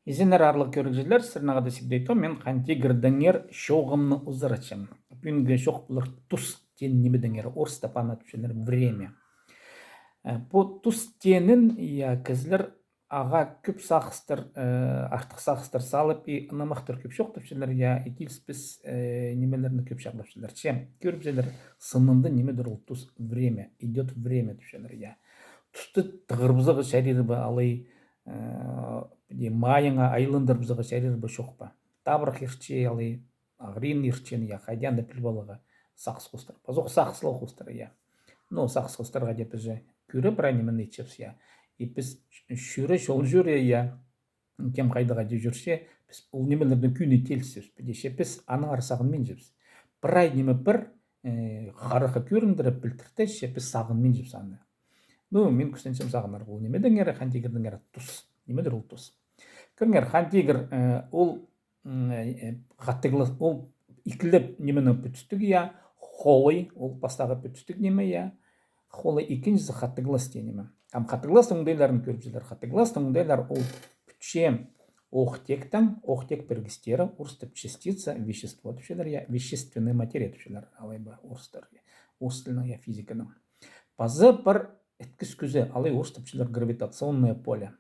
Изенер арлы көргізілер, сырнағады сібдейтон, мен қанти гірдіңер шоғымны ұзырачым. Бүгінгі шоқ бұлыр тұс тен немедіңер, орыста пана түшенер время. Бұл тұс тенін, кізілер аға көп сақыстыр, артық сақыстыр салып, ынамақтыр көп шоқ түшенер, екіліспіз немелеріні көп шақ түшенер. Чем көріп зелер сынынды немедір ол тұс время, идет время түшенер. Тұсты тұғырбызығы шәрері алай майыңа айлындыр бізіға шәрер бі шоқпа. Табырық ерче алы ағрин ерчен хайдян да пілбалыға сақсы қостыр. Базоқ сақсылау қостыр. Но сақсы қостырға деп бізі көрі бір әнемен етшепс. Біз шүрі шол жүрі кем қайдыға де жүрсе, біз ол немелердің күйіне телсіз. Біз аның арсағын мен жепс. Бір ай неме бір қарықы көріндіріп білтірті біз сағын мен жепс аны. Мен күстеншім сағынар бұл немедің әрі қантегірдің әрі тұс. Немедір ол тұс. Көріңер, қантегір ол қаттығылы, ол икіліп немені бүтістік, холы, ол бастағы бүтістік неме, холы екіншісі қаттығылыс денеме. Қаттығылыс ұңдайларын көріп жүрлер. Қаттығылыс ұңдайлар ол бүтше оқтек біргістері, орыстып частица, вещество түшелер, вещественный материя түшелер, алай ба орыстар, орыстылының физиканың. Базы бір әткіс күзі, алай орыстып түшелер гравитационное поле.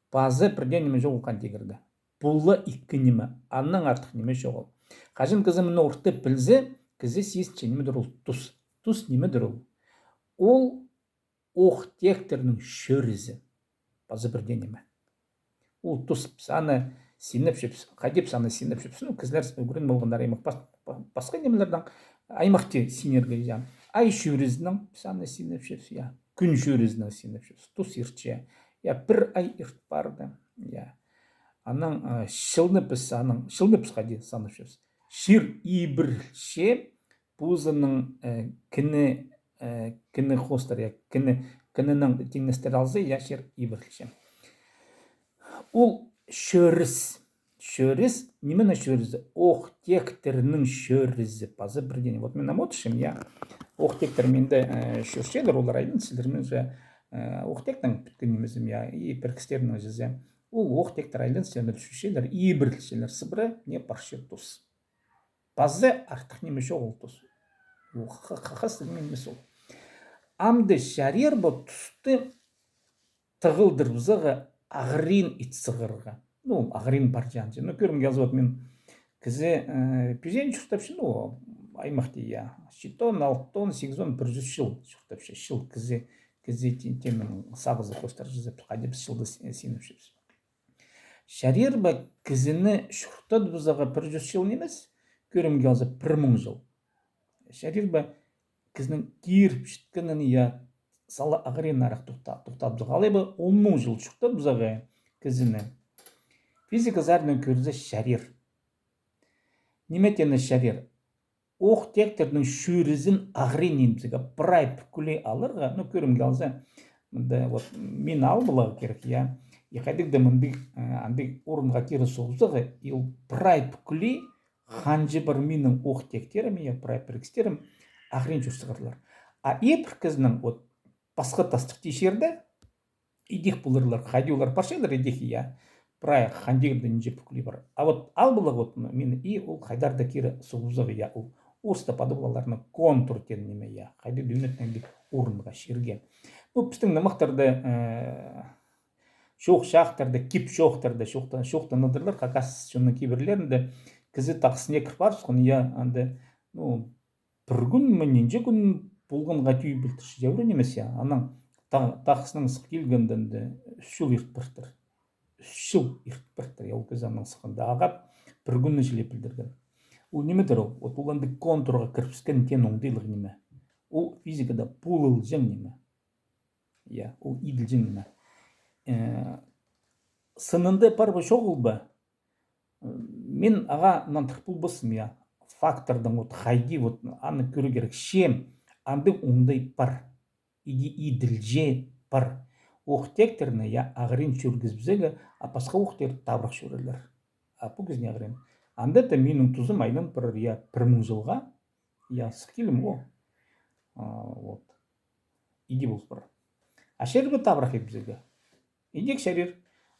Базы бірден неме жоғыл қантегірді. Бұлы икі неме, анның артық неме жоғыл. Қажын кізіміні орты білзі, кізі сесче немедір ол тұс. Тұс немедір ол. Ол оқтектерінің шөрізі. Базы бірден неме. Ол тұс саны сеніп шепсі, қадеп саны сеніп шепсі. Кізлер өгірін болғандар аймақ басқа немелердің аймақты синергия. Ай шөрізінің саны сеніп шепсі. Күн шөрізінің сеніп шепсі. Тұс ерче. Бір ай ерт барды. Аның шылны біз қади санып шепсі. Шыр ибірше бұзының кіні қостар, кінінің теңнестер алзы, шыр ибірше. Ол шөріз. Шөріз, немені шөрізі? Оқтектерінің шөрізі. Базы бірден. Вот мен намотышым, оқтектер менді шөршедір, олар айдың сілдірмен жа оқтектің бүткін немізім, перкістерінің жүзі. Ол оқтектер айдың сілдір шөршедір, ибірлшелер сыбыры не паршы тұс. Базы артық немеше ол тұс. Қақасы немес ол. Амды шарер бұл тұсты тығылдыр бұзығы ағырин итсығырға. Ағырин бар жанжы. Көрім жазуат мен кізі пүзен шұртапшын, аймақты, 7 тон, 6 тон, 8 тон, 100 жыл шұртапшы. Шыл кізі темін сағызы қостар жүзіп, қадеп шылды сеніп шепсі. Шарер ба кізіні шұртад бұзаға 100 жыл немес, көрім жазы 1000 жыл. Шарер ба кізінің киріп шыткінін салы ағырин арақ тұқтап бұзаға. Алай ба 10 жыл шұртад бұзаға кізіні. Физика зарынан көрізі шарер. Неметені шарер? Оқтектердің шөрізін ағырин бізіға бір ай пүкілей алырға, көрімге алза, мен албылығы керек, Еқайдық мұнды орынға кері соғызығы, бір ай пүкілей қанжы бір менің оқтектерім, бір ай пірікстерім ағырин жүрсіғырлар. Епір кізінің басқа тастық тешерді, идек бұлырлар, қайдеулар паршайлар едек, бір ай қандегірді неше пүкілей бар. Албылығы мен ол қайдарды кері соғызығы, орыста падылаларына контур термине, қайды дөйнеттен орынға шерге. Бұл біздің намақтарды шоқ шақтарды, кеп шоқтарды, шоқтан ыдырлар, қақас шонның кейбірлерінде кізі тақсыне кірпар сұғын, бір күн мененже күн болғанға түй білтірші жәурі немес, аның тақсының сұқ келгенденді 3 жыл ерт біртір. 3 жыл ерт біртір, ол кіз аның сұқында ағап, бір күнні жыле білдірген. Ол немедір ол? Ол анды контурға кірпіскен тен оңдайлық неме. Ол физикада пулыл жың неме. Ол иділ жың неме. Сынынды парбы шоғыл ба? Мен аға нантық бұл бұсым, фактордың қайди, аны көрі керек. Шем, анды оңдай пар. Иділ же пар. Оқтектеріне ағырин шөргізбізігі, апасқа оқтер табырақ шөрелер. Бұл кезіне ағырин. Анда да менің тұзым айдан бір 1000 жылға, сықилім о. Иди бұл бір. Ашер бі табырақ ебізігі. Идек шарер.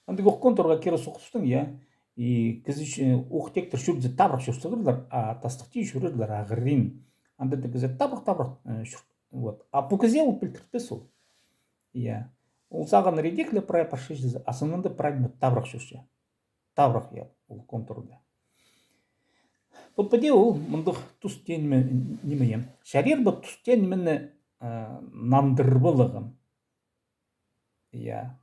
андык оккон торга кире сукустун я и кызыч ухтектер шүрдзе табрак шүрсөгөрлөр а тастыкчы шүрөрлөр агырин анда да кызе табрак вот а бу кызе ол билтиртпес ол я ол саган редекле прай паршиш асынында прайм табрак шүрче табрак я ол контурда попаде ол мындык тус неме шарир бу тус немене нандырбылыгын я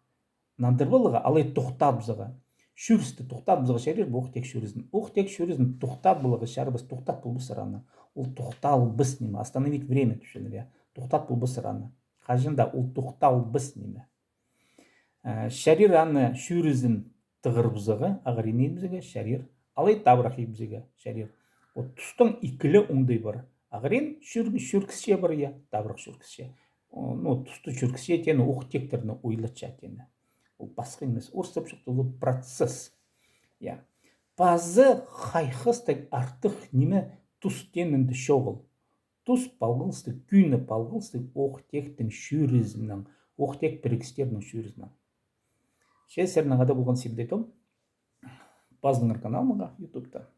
нандырбылыга алай туктабзыга шүрсті туктабзыга шарир бу ухтек шүрізін туктабылыгы шарбыз туктат бул бысыраны ол туктал быс неме остановить время түшенер я туктат бул бысыраны кажында ол туктал быс неме шарир аны шүрізін тыгырбызыгы агыринебизге шарир алай табрахибизге шарир вот тустың икілі уңдай бар агырин шүркісше бар я табрах шүркісше ну тусту шүркісше тені ухтектерini ойлатча тені ол басқа емес орыстап шықтылы процесс я пазы хайхыстык артық неме тус тенінді шоғыл тус палғылсты күйні палғылсты ухтектің шүрізінің ухтек бірікстерінің шүрізінің ше сернағада болған себдетім паздыңыр каналыға ютубта